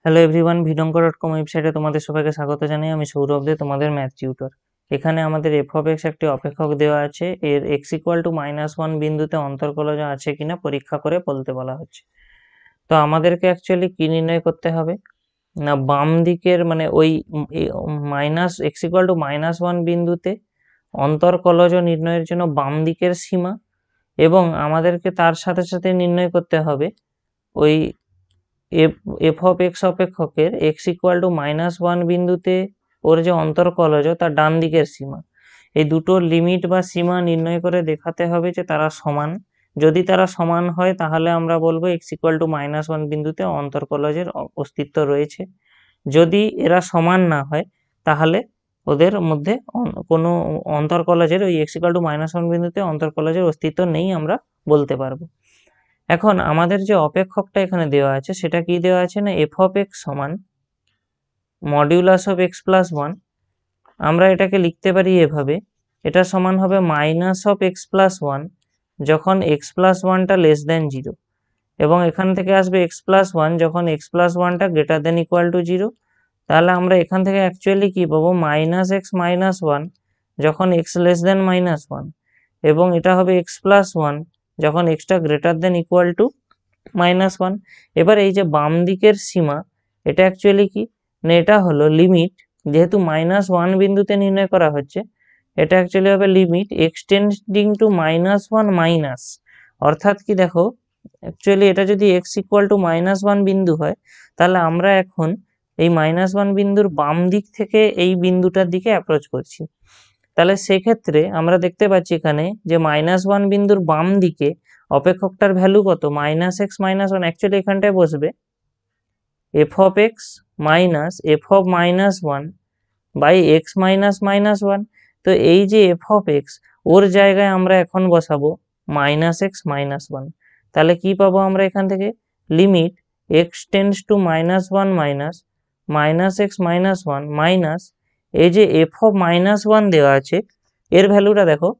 Hello everyone, ভিডঙ্ক.কম ওয়েবসাইটে তোমাদের সবাইকে স্বাগত জানাই। আমি সৌরভ দে, তোমাদের ম্যাথ টিউটর। এখানে আমাদের এফ অফ এক্স একটি অপেক্ষক দেওয়া আছে, এর এক্স ইকুয়াল টু -1 বিন্দুতে অন্তর্কলজ আছে কিনা পরীক্ষা করে বলতে বলা হচ্ছে। তো আমাদেরকে অ্যাকচুয়ালি কি নির্ণয় করতে হবে না, বাম দিকের মানে ওই মাইনাস এক্স ইকুয়াল টু -1 বিন্দুতে অন্তর্কলজ নির্ণয়ের জন্য বাম দিকের সীমা, এবং আমাদেরকে তার সাথে সাথে নির্ণয় করতে হবে ওই এফ অফ এক্স অপেক্ষকের এক্স ইকুয়াল টু -1 বিন্দুতে ওর যে অন্তর্কলজ তার ডান দিকের সীমা। এই দুটো লিমিট বা সীমা নির্ণয় করে দেখাতে হবে যে তারা সমান। যদি তারা সমান হয় তাহলে আমরা বলবো এক্স ইকুয়াল টু -1 বিন্দুতে অন্তর্কলজের অস্তিত্ব রয়েছে। যদি এরা সমান না হয় তাহলে ওদের মধ্যে কোনো অন্তর্কলজের ওই এক্স ইকুয়াল টু -1 বিন্দুতে অন্তর্কলজের অস্তিত্ব নেই আমরা বলতে পারবো। এখন আমাদের যে অপেক্ষকটা এখানে দেওয়া আছে সেটা কি দেওয়া আছে না, এফ অফ এক্স সমান মডিউলাস অফ এক্স প্লাস 1। আমরা এটাকে লিখতে পারি এভাবে, এটা সমান হবে মাইনাস অফ এক্স প্লাস 1 যখন এক্স প্লাস 1টা লেস দেন 0, এবং এখান থেকে আসবে এক্স প্লাস 1 যখন এক্স প্লাস 1টা গ্রেটার দেন ইকুয়াল টু 0। তাহলে আমরা এখান থেকে অ্যাকচুয়ালি কি পাবো, মাইনাস এক্স মাইনাস 1 যখন এক্স লেস দেন -1, এবং এটা হবে এক্স প্লাস 1 যখন extra greater than equal to -1। এবার এই যে বাম দিকের সীমা, এটা অ্যাকচুয়ালি কি না, এটা হলো লিমিট, যেহেতু -1 বিন্দুতে নির্ণয় করা হচ্ছে, এটা অ্যাকচুয়ালি হবে লিমিট এক্সটেন্ডিং টু -1 মাইনাস। অর্থাৎ কি দেখো, অ্যাকচুয়ালি এটা যদি এক্স ইকুয়াল টু -1 বিন্দু হয় তাহলে আমরা এখন এই -1 বিন্দুর বাম দিক থেকে এই বিন্দুটার দিকে অ্যাপ্রোচ করছি। তাহলে সেক্ষেত্রে আমরা দেখতে পাচ্ছি এখানে যে -1 বিন্দুর বাম দিকে অপেক্ষকটার ভ্যালু কত, -x-1। অ্যাকচুয়ালি এখানটায় বসবে F of X minus F of -1 by X minus -1। তো এই যে এফ অফ এক্স, ওর জায়গায় আমরা এখন বসাবো -x-1। তাহলে কি পাবো আমরা এখান থেকে, limit X tends to -1 minus -x-1 minus এই যে এফ অফ -1 দেওয়া আছে এর ভ্যালুটা দেখো।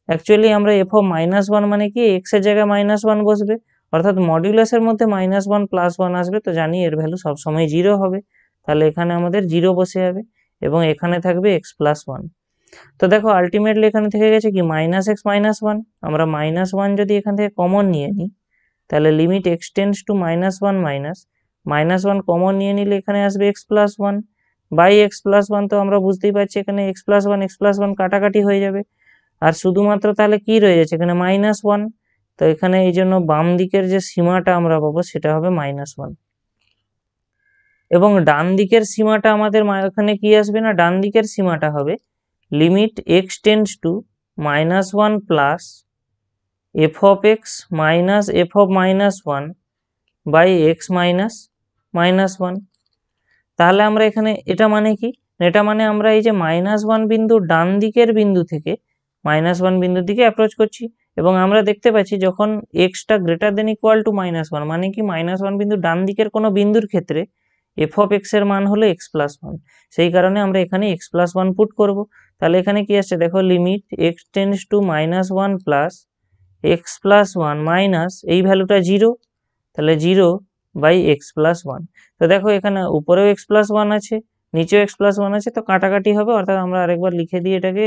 অ্যাকচুয়ালি আমরা এফ অফ -1 মানে কি, এক্স এর জায়গায় -1 বসবে, অর্থাৎ মডিউলাসের মধ্যে -1 প্লাস 1 আসবে, তো জানি এর ভ্যালু সবসময় 0 হবে। তাহলে এখানে আমাদের 0 বসে যাবে এবং এখানে থাকবে এক্স প্লাস 1। তো দেখো আলটিমেটলি এখানে থেকে গেছে কি -x-1। আমরা -1 যদি এখান থেকে কমন নিয়ে নিই তাহলে limit X tends to -1 minus -1 common নিয়ে নিলে এখানে আসবে X plus 1 by X plus 1। তো আমরা বুঝতেই পারছি এখানে এক্স প্লাস 1 কাটাকাটি হয়ে যাবে, আর শুধুমাত্র তাহলে কি রয়ে যাচ্ছে এখানে -1। তো এখানে এই জন্য বাম দিকের যে সীমাটা আমরা পাবো সেটা হবে -1, এবং ডান দিকের সীমাটা আমাদের এখানে কি আসবে না, ডান দিকের সীমাটা হবে limit X tends to -1 plus F of X minus F of -1 by X minus -1। তাহলে আমরা এখানে এটা মানে কি, এটা মানে আমরা এই যে -1 বিন্দু ডান দিকের বিন্দু থেকে -1 বিন্দুর দিকে অ্যাপ্রোচ করছি, এবং আমরা দেখতে পাচ্ছি যখন extra greater than equal to -1 মানে কি, -1 বিন্দু ডান দিকের কোনো বিন্দুর ক্ষেত্রে এফ অফ এক্স এর মান হলো এক্স প্লাস 1। সেই কারণে আমরা এখানে এক্স প্লাস 1 পুট করবো। তাহলে এখানে কি আসছে দেখো, limit X tends to -1 plus X plus 1 minus এই ভ্যালুটা 0, তাহলে 0 বাই এক্স প্লাস 1। তো দেখো এখানে উপরেও এক্স প্লাস 1 আছে, নিচেও এক্স প্লাস 1 আছে, তো কাটাকাটি হবে, অর্থাৎ আমরা আরেকবার লিখে দিই এটাকে,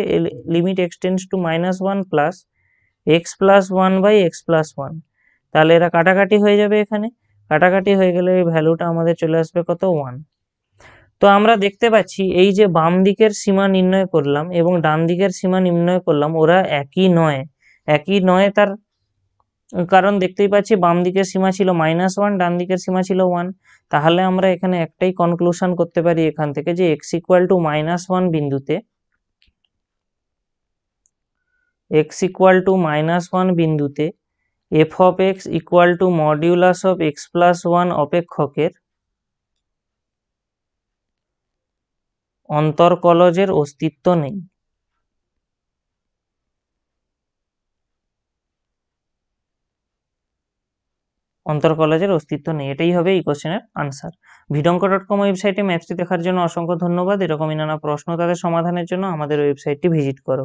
limit X tends to -1 plus X plus 1 by X plus 1। তাহলে এরা কাটাকাটি হয়ে যাবে, এখানে কাটাকাটি হয়ে গেলে এই ভ্যালুটা আমাদের চলে আসবে কত, 1। তো আমরা দেখতে পাচ্ছি এই যে বাম দিকের সীমা নির্ণয় করলাম এবং ডান দিকের সীমা নির্ণয় করলাম, ওরা একই নয়। তার কারণ দেখতেই পাচ্ছি বাম দিকের সীমা ছিল -1, ডান দিকের সীমা ছিল 1। তাহলে আমরা এখানে একটাই কনক্লুশন করতে পারি এখান থেকে যে এক্স ইকুয়াল টু -1 বিন্দুতে F of x equal two modulus of x plus 1 অপেক্ষকের অন্তর্কলজের অস্তিত্ব নেই। অন্তর্কলজের অস্তিত্ব নেই, এটাই হবে এই কোশ্চেনের আনসার। ভিডঙ্ক.কম ওয়েবসাইটে ম্যাথটি দেখার জন্য অসংখ্য ধন্যবাদ। এরকমই নানা প্রশ্ন তাদের সমাধানের জন্য আমাদের ওয়েবসাইটটি ভিজিট করো।